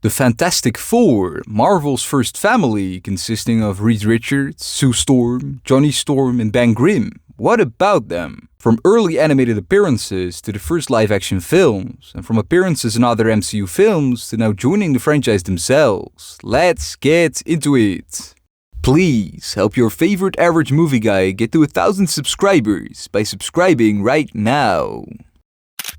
The Fantastic Four, Marvel's first family, consisting of Reed Richards, Sue Storm, Johnny Storm, and Ben Grimm. What about them? From early animated appearances to the first live-action films, and from appearances in other MCU films to now joining the franchise themselves. Let's get into it! Please help your favorite average movie guy get to 1,000 subscribers by subscribing right now.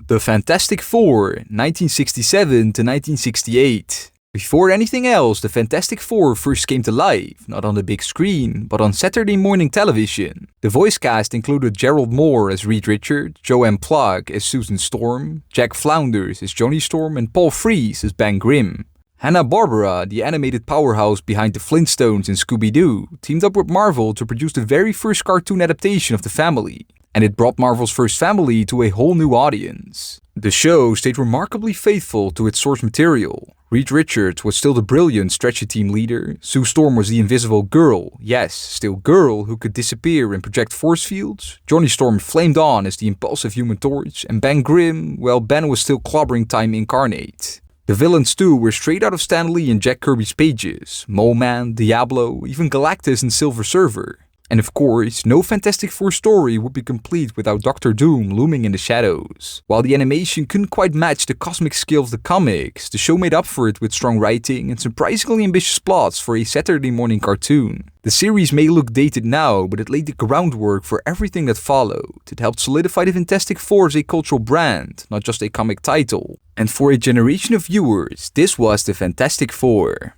The Fantastic Four, 1967 to 1968. Before anything else, the Fantastic Four first came to life, not on the big screen, but on Saturday morning television. The voice cast included Gerald Moore as Reed Richards, Joanne Plug as Susan Storm, Jack Flounders as Johnny Storm, and Paul Frees as Ben Grimm. Hanna-Barbera, the animated powerhouse behind the Flintstones and Scooby-Doo, teamed up with Marvel to produce the very first cartoon adaptation of the family. And it brought Marvel's first family to a whole new audience. The show stayed remarkably faithful to its source material. Reed Richards was still the brilliant, stretchy team leader. Sue Storm was the invisible girl, yes, still girl, who could disappear and project force fields. Johnny Storm flamed on as the impulsive Human Torch. And Ben Grimm, well, Ben was still clobbering time incarnate. The villains too were straight out of Stan Lee and Jack Kirby's pages. Mole Man, Diablo, even Galactus and Silver Surfer. And of course, no Fantastic Four story would be complete without Doctor Doom looming in the shadows. While the animation couldn't quite match the cosmic scale of the comics, the show made up for it with strong writing and surprisingly ambitious plots for a Saturday morning cartoon. The series may look dated now, but it laid the groundwork for everything that followed. It helped solidify the Fantastic Four as a cultural brand, not just a comic title. And for a generation of viewers, this was the Fantastic Four.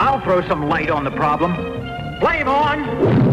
I'll throw some light on the problem. Flame on!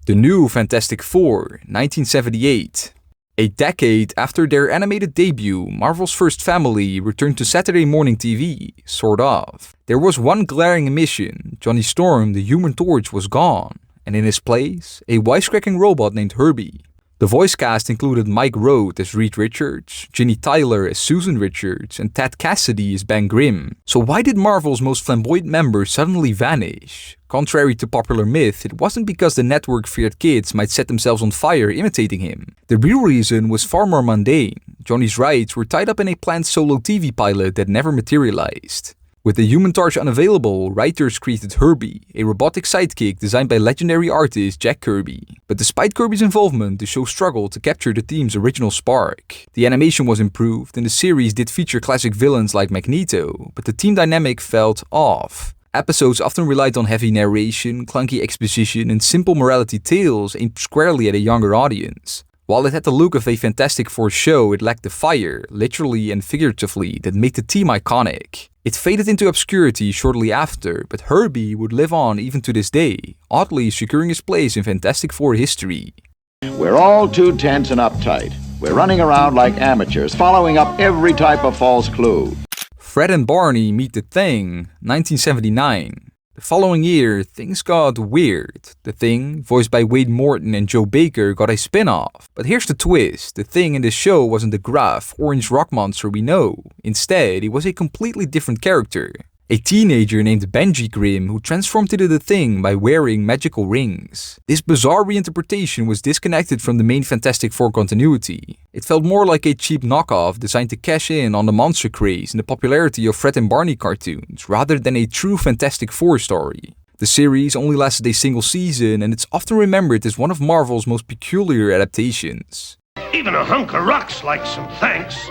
The New Fantastic Four, 1978. A decade after their animated debut, Marvel's first family returned to Saturday morning TV, sort of. There was one glaring omission: Johnny Storm, the Human Torch, was gone, and in his place, a wisecracking robot named Herbie. The voice cast included Mike Rowe as Reed Richards, Ginny Tyler as Susan Richards, and Ted Cassidy as Ben Grimm. So why did Marvel's most flamboyant member suddenly vanish? Contrary to popular myth, it wasn't because the network feared kids might set themselves on fire imitating him. The real reason was far more mundane. Johnny's rights were tied up in a planned solo TV pilot that never materialized. With the Human Torch unavailable, writers created Herbie, a robotic sidekick designed by legendary artist Jack Kirby. But despite Kirby's involvement, the show struggled to capture the team's original spark. The animation was improved, and the series did feature classic villains like Magneto, but the team dynamic felt off. Episodes often relied on heavy narration, clunky exposition, and simple morality tales aimed squarely at a younger audience. While it had the look of a Fantastic Four show, it lacked the fire, literally and figuratively, that made the team iconic. It faded into obscurity shortly after, but Herbie would live on even to this day, oddly securing his place in Fantastic Four history. We're all too tense and uptight. We're running around like amateurs, following up every type of false clue. Fred and Barney meet the Thing, 1979. The following year, things got weird. The Thing, voiced by Wade Morton and Joe Baker, got a spin-off. But here's the twist: the Thing in this show wasn't the gruff, orange rock monster we know. Instead, he was a completely different character. A teenager named Benji Grimm who transformed into the Thing by wearing magical rings. This bizarre reinterpretation was disconnected from the main Fantastic Four continuity. It felt more like a cheap knockoff designed to cash in on the monster craze and the popularity of Fred and Barney cartoons, rather than a true Fantastic Four story. The series only lasted a single season, and it's often remembered as one of Marvel's most peculiar adaptations. Even a hunk of rocks like some thanks.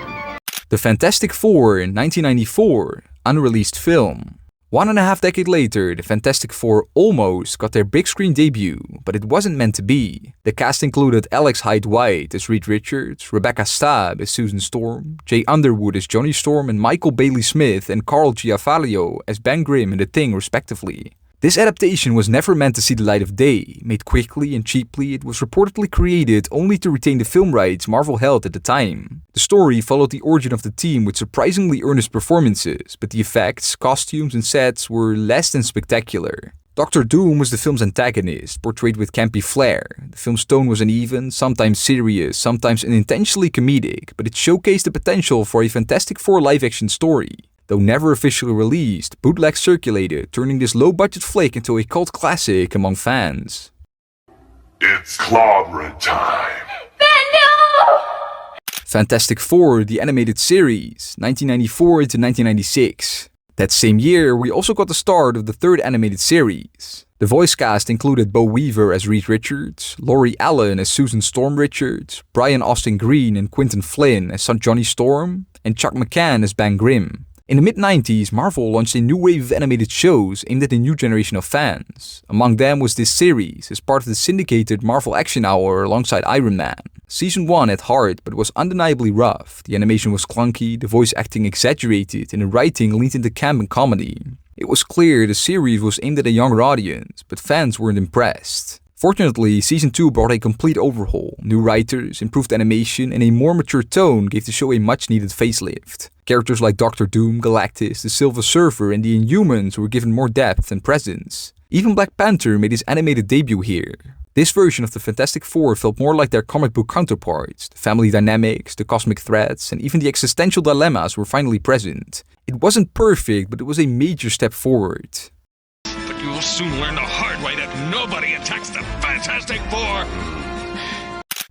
The Fantastic Four, 1994. Unreleased film. 1.5 decades later, the Fantastic Four almost got their big screen debut, but it wasn't meant to be. The cast included Alex Hyde White as Reed Richards, Rebecca Staab as Susan Storm, Jay Underwood as Johnny Storm, and Michael Bailey Smith and Carl Giafalio as Ben Grimm and the Thing respectively. This adaptation was never meant to see the light of day. Made quickly and cheaply, it was reportedly created only to retain the film rights Marvel held at the time. The story followed the origin of the team with surprisingly earnest performances, but the effects, costumes, and sets were less than spectacular. Dr. Doom was the film's antagonist, portrayed with campy flair. The film's tone was uneven, sometimes serious, sometimes unintentionally comedic, but it showcased the potential for a Fantastic Four live-action story. Though never officially released, bootlegs circulated, turning this low-budget flick into a cult classic among fans. It's clobbering time. Fantastic Four, the animated series, 1994 to 1996. That same year, we also got the start of the third animated series. The voice cast included Bo Weaver as Reed Richards, Laurie Allen as Susan Storm Richards, Brian Austin Green and Quinton Flynn as Johnny Storm, and Chuck McCann as Ben Grimm. In the mid-90s, Marvel launched a new wave of animated shows aimed at a new generation of fans. Among them was this series, as part of the syndicated Marvel Action Hour alongside Iron Man. Season 1 had heart, but was undeniably rough. The animation was clunky, the voice acting exaggerated, and the writing leaned into camp and comedy. It was clear the series was aimed at a younger audience, but fans weren't impressed. Fortunately, Season 2 brought a complete overhaul. New writers, improved animation, and a more mature tone gave the show a much-needed facelift. Characters like Doctor Doom, Galactus, the Silver Surfer, and the Inhumans were given more depth and presence. Even Black Panther made his animated debut here. This version of the Fantastic Four felt more like their comic book counterparts. The family dynamics, the cosmic threats, and even the existential dilemmas were finally present. It wasn't perfect, but it was a major step forward. But you will soon learn the hard way that nobody attacks the Fantastic Four.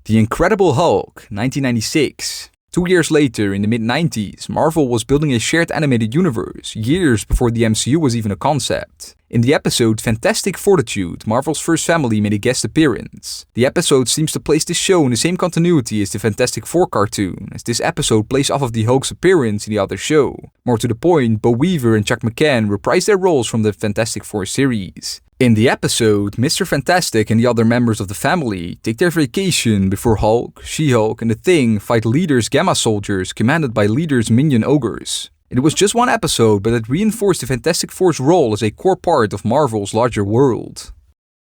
The Incredible Hulk, 1996. 2 years later, in the mid-90s, Marvel was building a shared animated universe, years before the MCU was even a concept. In the episode Fantastic Fortitude, Marvel's first family made a guest appearance. The episode seems to place this show in the same continuity as the Fantastic Four cartoon, as this episode plays off of the Hulk's appearance in the other show. More to the point, Bo Weaver and Chuck McCann reprised their roles from the Fantastic Four series. In the episode, Mr. Fantastic and the other members of the family take their vacation before Hulk, She-Hulk, and the Thing fight Leader's Gamma soldiers commanded by Leader's minion ogres. It was just one episode, but it reinforced the Fantastic Four's role as a core part of Marvel's larger world.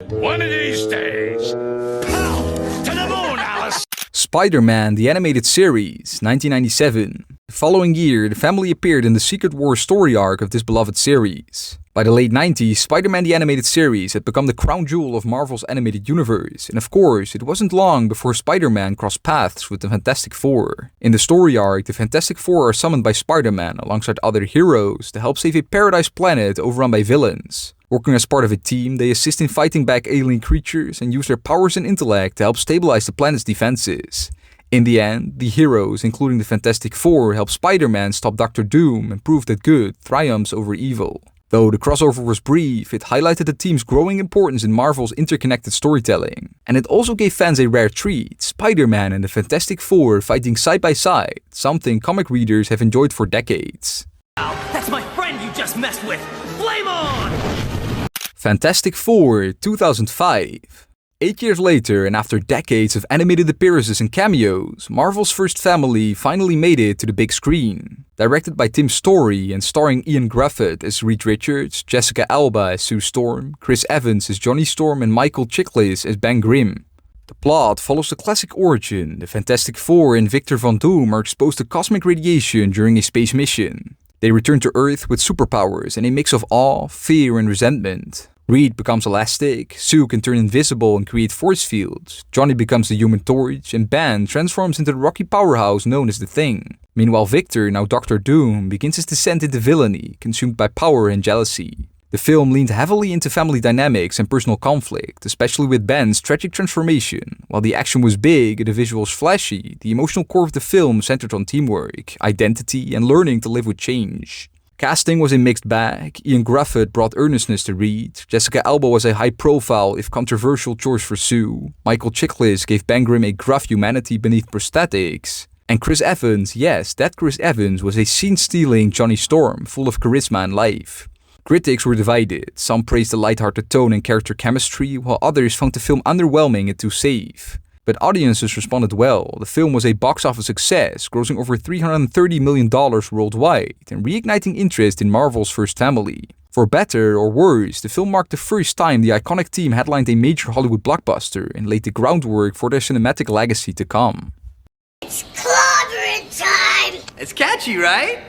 One of these days. Pow! To the moon, Alice! Spider-Man, the animated series, 1997. The following year, the family appeared in the Secret Wars story arc of this beloved series. By the late 90s, Spider-Man the animated series had become the crown jewel of Marvel's animated universe, and of course, it wasn't long before Spider-Man crossed paths with the Fantastic Four. In the story arc, the Fantastic Four are summoned by Spider-Man alongside other heroes to help save a paradise planet overrun by villains. Working as part of a team, they assist in fighting back alien creatures and use their powers and intellect to help stabilize the planet's defenses. In the end, the heroes, including the Fantastic Four, help Spider-Man stop Doctor Doom and prove that good triumphs over evil. Though the crossover was brief, it highlighted the team's growing importance in Marvel's interconnected storytelling. And it also gave fans a rare treat, Spider-Man and the Fantastic Four fighting side by side, something comic readers have enjoyed for decades. That's my friend you just messed with! Flame on! Fantastic Four, 2005. 8 years later, and after decades of animated appearances and cameos, Marvel's first family finally made it to the big screen. Directed by Tim Story and starring Ian Gruffett as Reed Richards, Jessica Alba as Sue Storm, Chris Evans as Johnny Storm, and Michael Chiklis as Ben Grimm. The plot follows the classic origin. The Fantastic Four and Victor Von Doom are exposed to cosmic radiation during a space mission. They return to Earth with superpowers and a mix of awe, fear, and resentment. Reed becomes elastic, Sue can turn invisible and create force fields, Johnny becomes the Human Torch, and Ben transforms into the rocky powerhouse known as the Thing. Meanwhile, Victor, now Doctor Doom, begins his descent into villainy, consumed by power and jealousy. The film leaned heavily into family dynamics and personal conflict, especially with Ben's tragic transformation. While the action was big and the visuals flashy, the emotional core of the film centered on teamwork, identity, and learning to live with change. Casting was a mixed bag. Ian Gruffett brought earnestness to Reed, Jessica Alba was a high-profile, if controversial, choice for Sue, Michael Chiklis gave Ben Grimm a gruff humanity beneath prosthetics, and Chris Evans, yes, that Chris Evans, was a scene-stealing Johnny Storm, full of charisma and life. Critics were divided. Some praised the lighthearted tone and character chemistry, while others found the film underwhelming and too safe. But audiences responded well. The film was a box office success, grossing over $330 million worldwide and reigniting interest in Marvel's first family. For better or worse, the film marked the first time the iconic team headlined a major Hollywood blockbuster and laid the groundwork for their cinematic legacy to come. It's clobbering time! It's catchy, right?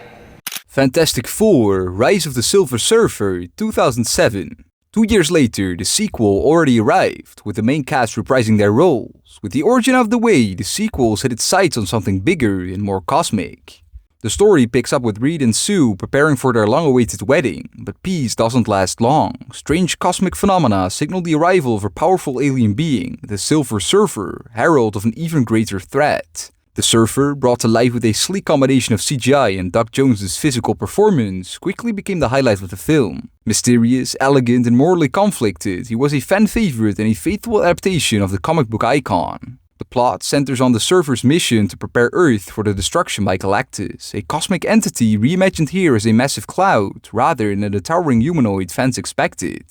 Fantastic Four, Rise of the Silver Surfer, 2007. 2 years later, the sequel already arrived, with the main cast reprising their roles. With the origin out of the way, the sequel set its sights on something bigger and more cosmic. The story picks up with Reed and Sue preparing for their long-awaited wedding, but peace doesn't last long. Strange cosmic phenomena signal the arrival of a powerful alien being, the Silver Surfer, herald of an even greater threat. The Surfer, brought to life with a sleek combination of CGI and Doc Jones's physical performance, quickly became the highlight of the film. Mysterious, elegant, and morally conflicted, he was a fan favorite and a faithful adaptation of the comic book icon. The plot centers on the Surfer's mission to prepare Earth for the destruction by Galactus, a cosmic entity reimagined here as a massive cloud, rather than the towering humanoid fans expected.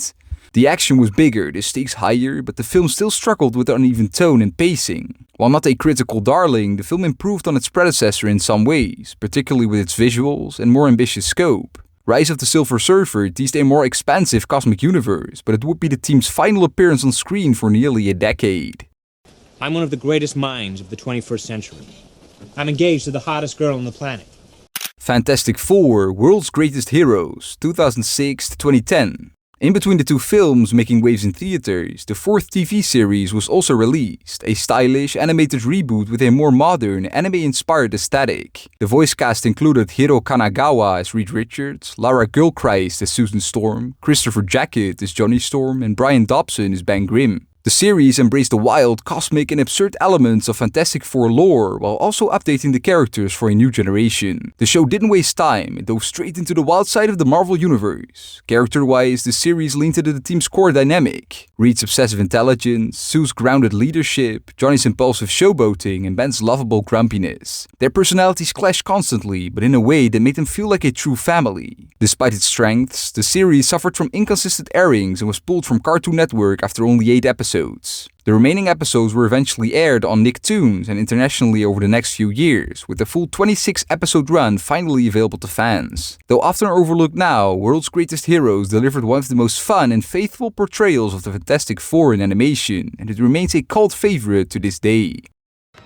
The action was bigger, the stakes higher, but the film still struggled with uneven tone and pacing. While not a critical darling, the film improved on its predecessor in some ways, particularly with its visuals and more ambitious scope. Rise of the Silver Surfer teased a more expansive cosmic universe, but it would be the team's final appearance on screen for nearly a decade. I'm one of the greatest minds of the 21st century. I'm engaged to the hottest girl on the planet. Fantastic Four: World's Greatest Heroes, 2006 to 2010. In between the two films making waves in theaters, the fourth TV series was also released, a stylish, animated reboot with a more modern, anime-inspired aesthetic. The voice cast included Hiro Kanagawa as Reed Richards, Lara Gilchrist as Susan Storm, Christopher Jackett as Johnny Storm, and Brian Dobson as Ben Grimm. The series embraced the wild, cosmic, and absurd elements of Fantastic Four lore, while also updating the characters for a new generation. The show didn't waste time, it dove straight into the wild side of the Marvel Universe. Character-wise, the series leaned into the team's core dynamic. Reed's obsessive intelligence, Sue's grounded leadership, Johnny's impulsive showboating, and Ben's lovable grumpiness. Their personalities clashed constantly, but in a way that made them feel like a true family. Despite its strengths, the series suffered from inconsistent airings and was pulled from Cartoon Network after only 8 episodes. The remaining episodes were eventually aired on Nicktoons and internationally over the next few years, with the full 26-episode run finally available to fans. Though often overlooked now, World's Greatest Heroes delivered one of the most fun and faithful portrayals of the Fantastic Four in animation, and it remains a cult favorite to this day.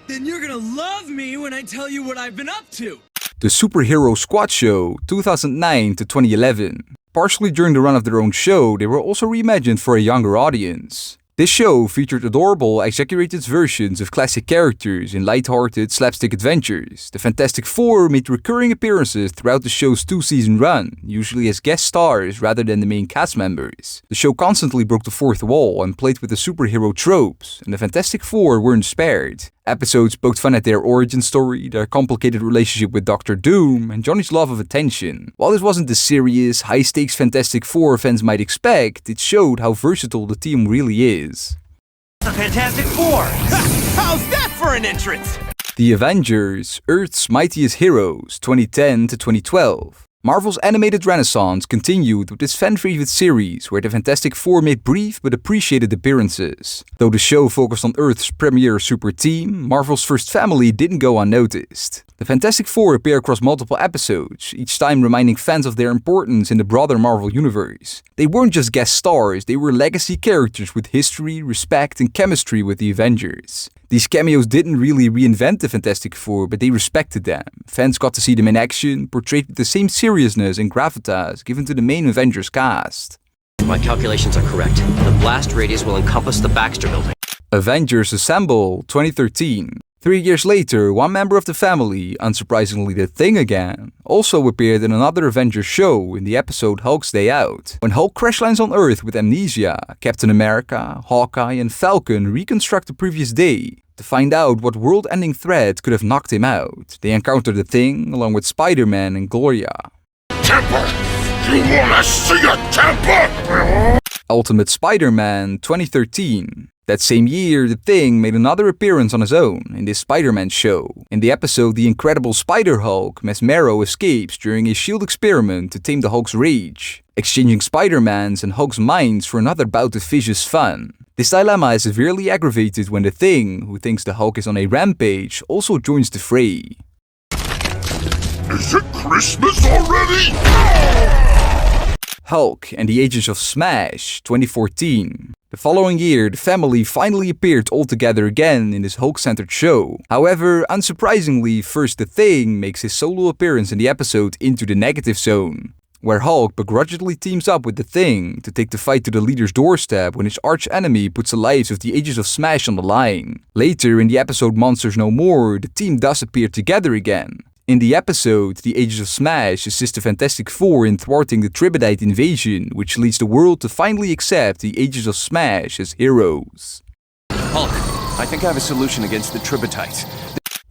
Then you're gonna love me when I tell you what I've been up to! The Superhero Squad Show, 2009 to 2011. Partially during the run of their own show, they were also reimagined for a younger audience. This show featured adorable, exaggerated versions of classic characters in lighthearted, slapstick adventures. The Fantastic Four made recurring appearances throughout the show's 2-season run, usually as guest stars rather than the main cast members. The show constantly broke the fourth wall and played with the superhero tropes, and the Fantastic Four weren't spared. Episodes poked fun at their origin story, their complicated relationship with Doctor Doom, and Johnny's love of attention. While this wasn't the serious, high-stakes Fantastic Four fans might expect, it showed how versatile the team really is. The Fantastic Four! How's that for an entrance? The Avengers, Earth's Mightiest Heroes, 2010 to 2012. Marvel's animated renaissance continued with this fan-favorite series where the Fantastic Four made brief but appreciated appearances. Though the show focused on Earth's premier super team, Marvel's first family didn't go unnoticed. The Fantastic Four appear across multiple episodes, each time reminding fans of their importance in the broader Marvel universe. They weren't just guest stars, they were legacy characters with history, respect, and chemistry with the Avengers. These cameos didn't really reinvent the Fantastic Four, but they respected them. Fans got to see them in action, portrayed with the same seriousness and gravitas given to the main Avengers cast. My calculations are correct. The blast radius will encompass the Baxter Building. Avengers Assemble, 2013. 3 years later, one member of the family, unsurprisingly the Thing again, also appeared in another Avengers show in the episode Hulk's Day Out. When Hulk crash lands on Earth with amnesia, Captain America, Hawkeye, and Falcon reconstruct the previous day to find out what world-ending threat could have knocked him out. They encounter the Thing along with Spider-Man and Gloria. Temper! You wanna see a temper? Ultimate Spider-Man, 2013. That same year, the Thing made another appearance on his own in this Spider-Man show. In the episode The Incredible Spider-Hulk, S.M.A.S.H escapes during a S.H.I.E.L.D. experiment to tame the Hulk's rage, exchanging Spider-Man's and Hulk's minds for another bout of vicious fun. This dilemma is severely aggravated when the Thing, who thinks the Hulk is on a rampage, also joins the fray. Is it Christmas already? Hulk and the Agents of S.M.A.S.H, 2014. The following year, the family finally appeared all together again in this Hulk-centered show. However, unsurprisingly, first the Thing makes his solo appearance in the episode Into the Negative Zone, where Hulk begrudgingly teams up with the Thing to take the fight to the leader's doorstep when his arch-enemy puts the lives of the Agents of S.M.A.S.H on the line. Later, in the episode Monsters No More, the team does appear together again. In the episode, the Agents of S.M.A.S.H assist the Fantastic Four in thwarting the Tribidite invasion, which leads the world to finally accept the Agents of S.M.A.S.H as heroes. Hulk, I think I have a solution against the Tribidite.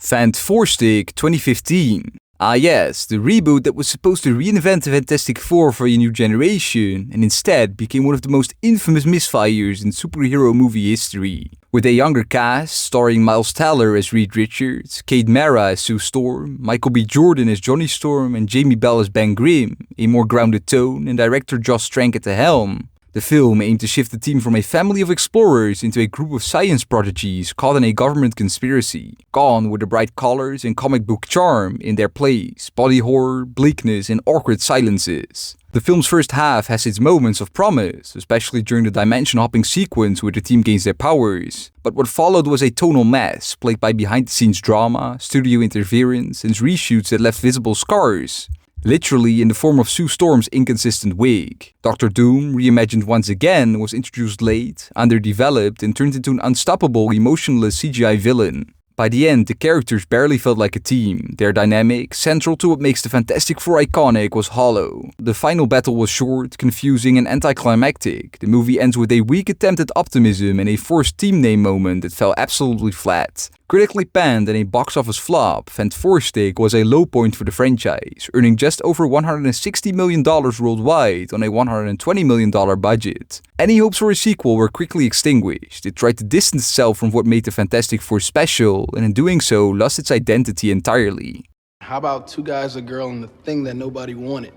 Fantastic 2015. Ah yes, the reboot that was supposed to reinvent the Fantastic Four for a new generation, and instead became one of the most infamous misfires in superhero movie history. With a younger cast, starring Miles Teller as Reed Richards, Kate Mara as Sue Storm, Michael B. Jordan as Johnny Storm, and Jamie Bell as Ben Grimm, a more grounded tone, and director Josh Trank at the helm. The film aimed to shift the team from a family of explorers into a group of science prodigies caught in a government conspiracy, gone with the bright colors and comic book charm in their place, body horror, bleakness, and awkward silences. The film's first half has its moments of promise, especially during the dimension-hopping sequence where the team gains their powers. But what followed was a tonal mess, plagued by behind-the-scenes drama, studio interference, and reshoots that left visible scars. Literally in the form of Sue Storm's inconsistent wig. Dr. Doom, reimagined once again, was introduced late, underdeveloped, and turned into an unstoppable, emotionless CGI villain. By the end, the characters barely felt like a team. Their dynamic, central to what makes the Fantastic Four iconic, was hollow. The final battle was short, confusing, and anticlimactic. The movie ends with a weak attempt at optimism and a forced team name moment that fell absolutely flat. Critically panned and a box office flop, Fantastic was a low point for the franchise, earning just over $160 million worldwide on a $120 million budget. Any hopes for a sequel were quickly extinguished. It tried to distance itself from what made the Fantastic Four special, and in doing so, lost its identity entirely. How about two guys, a girl, and the thing that nobody wanted?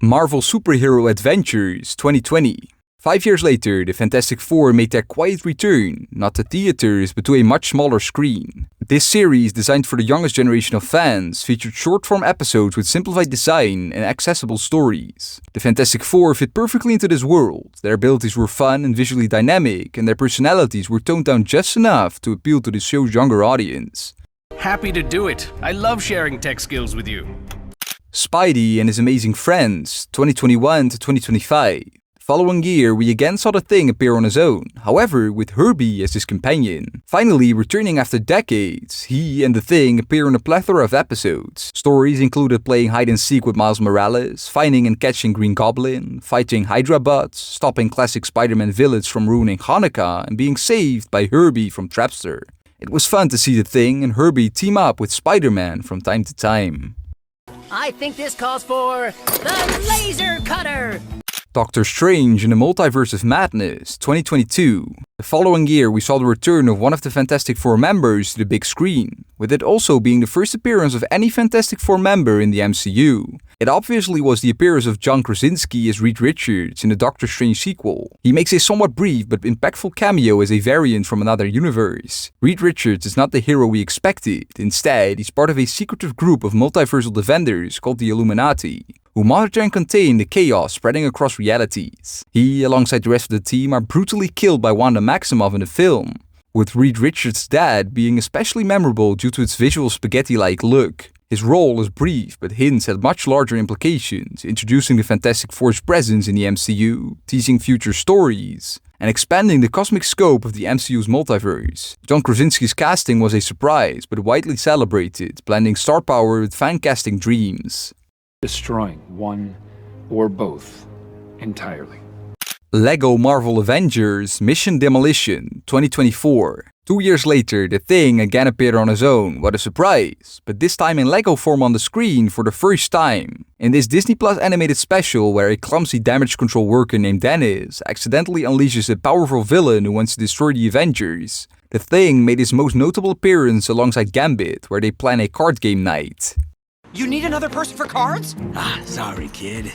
Marvel Superhero Adventures 2020. 5 years later, the Fantastic Four made their quiet return, not to theaters, but to a much smaller screen. This series, designed for the youngest generation of fans, featured short-form episodes with simplified design and accessible stories. The Fantastic Four fit perfectly into this world. Their abilities were fun and visually dynamic, and their personalities were toned down just enough to appeal to the show's younger audience. Happy to do it. I love sharing tech skills with you. Spidey and His Amazing Friends, 2021 to 2025. Following year, we again saw the Thing appear on his own, however with Herbie as his companion. Finally, returning after decades, he and the Thing appear in a plethora of episodes. Stories included playing hide-and-seek with Miles Morales, finding and catching Green Goblin, fighting Hydra bots, stopping classic Spider-Man villains from ruining Hanukkah, and being saved by Herbie from Trapster. It was fun to see the Thing and Herbie team up with Spider-Man from time to time. I think this calls for the laser cutter! Doctor Strange in the Multiverse of Madness 2022. The following year we saw the return of one of the Fantastic Four members to the big screen, with it also being the first appearance of any Fantastic Four member in the MCU. It obviously was the appearance of John Krasinski as Reed Richards in the Doctor Strange sequel. He makes a somewhat brief but impactful cameo as a variant from another universe. Reed Richards is not the hero we expected. Instead, he's part of a secretive group of multiversal defenders called the Illuminati, who monitor and contain the chaos spreading across realities. He, alongside the rest of the team, are brutally killed by Wanda Maximoff in the film, with Reed Richards' dad being especially memorable due to its visual spaghetti-like look. His role is brief, but hints at much larger implications, introducing the Fantastic Four's presence in the MCU, teasing future stories, and expanding the cosmic scope of the MCU's multiverse. John Krasinski's casting was a surprise, but widely celebrated, blending star power with fan-casting dreams. Destroying one or both entirely. Lego Marvel Avengers Mission Demolition 2024. 2 years later, the Thing again appeared on his own, what a surprise, but this time in Lego form on the screen for the first time. In this Disney Plus animated special where a clumsy damage control worker named Dennis accidentally unleashes a powerful villain who wants to destroy the Avengers, the Thing made his most notable appearance alongside Gambit, where they plan a card game night. You need another person for cards? Ah, sorry, kid.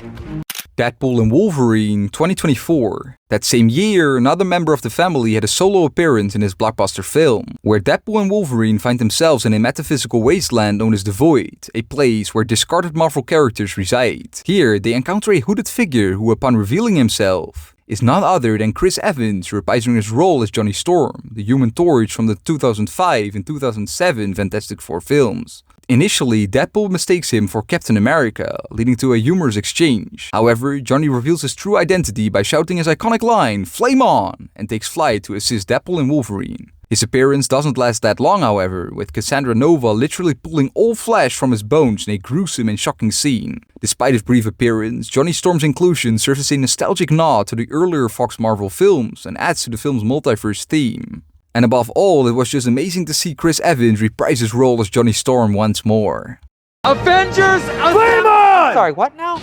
Deadpool and Wolverine 2024. That same year, another member of the family had a solo appearance in this blockbuster film, where Deadpool and Wolverine find themselves in a metaphysical wasteland known as the Void, a place where discarded Marvel characters reside. Here, they encounter a hooded figure who, upon revealing himself, is none other than Chris Evans, reprising his role as Johnny Storm, the Human Torch from the 2005 and 2007 Fantastic Four films. Initially, Deadpool mistakes him for Captain America, leading to a humorous exchange. However, Johnny reveals his true identity by shouting his iconic line, "Flame on!" and takes flight to assist Deadpool and Wolverine. His appearance doesn't last that long, however, with Cassandra Nova literally pulling all flesh from his bones in a gruesome and shocking scene. Despite his brief appearance, Johnny Storm's inclusion serves as a nostalgic nod to the earlier Fox Marvel films and adds to the film's multiverse theme. And above all, it was just amazing to see Chris Evans reprise his role as Johnny Storm once more. Avengers Assemble! Sorry, what now?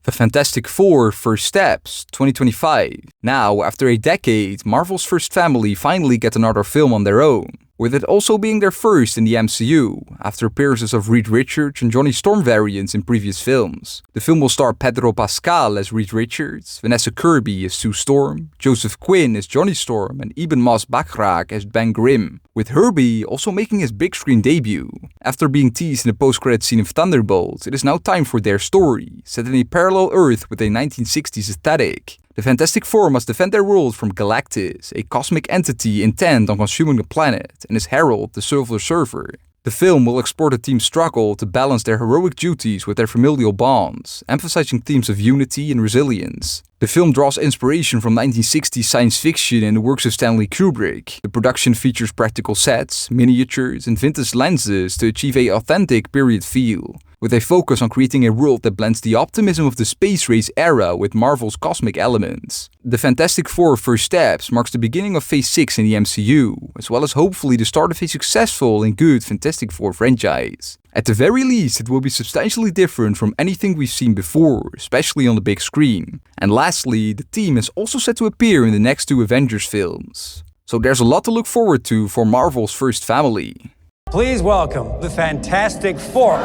The Fantastic Four First Steps, 2025. Now, after a decade, Marvel's First Family finally get another film on their own, with it also being their first in the MCU, after appearances of Reed Richards and Johnny Storm variants in previous films. The film will star Pedro Pascal as Reed Richards, Vanessa Kirby as Sue Storm, Joseph Quinn as Johnny Storm, and Ibn Mas Bakrak as Ben Grimm, with Herbie also making his big screen debut. After being teased in the post-credit scene of Thunderbolts, it is now time for their story, set in a parallel Earth with a 1960s aesthetic. The Fantastic Four must defend their world from Galactus, a cosmic entity intent on consuming the planet, and his herald, the Silver Surfer. The film will explore the team's struggle to balance their heroic duties with their familial bonds, emphasizing themes of unity and resilience. The film draws inspiration from 1960s science fiction and the works of Stanley Kubrick. The production features practical sets, miniatures, and vintage lenses to achieve an authentic period feel, with a focus on creating a world that blends the optimism of the space race era with Marvel's cosmic elements. The Fantastic Four First Steps marks the beginning of Phase 6 in the MCU, as well as hopefully the start of a successful and good Fantastic Four franchise. At the very least, it will be substantially different from anything we've seen before, especially on the big screen. And lastly, the team is also set to appear in the next 2 Avengers films. So there's a lot to look forward to for Marvel's First Family. Please welcome the Fantastic Four.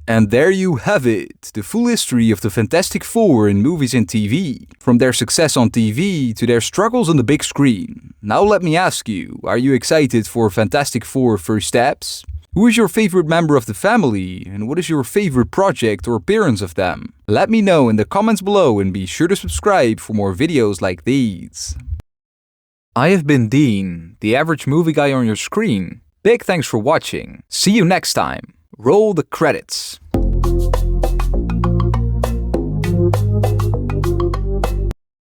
And there you have it, the full history of the Fantastic Four in movies and TV. From their success on TV to their struggles on the big screen. Now let me ask you, are you excited for Fantastic Four First Steps? Who is your favorite member of the family, and what is your favorite project or appearance of them? Let me know in the comments below and be sure to subscribe for more videos like these. I have been Dean, the average movie guy on your screen. Big thanks for watching. See you next time. Roll the credits.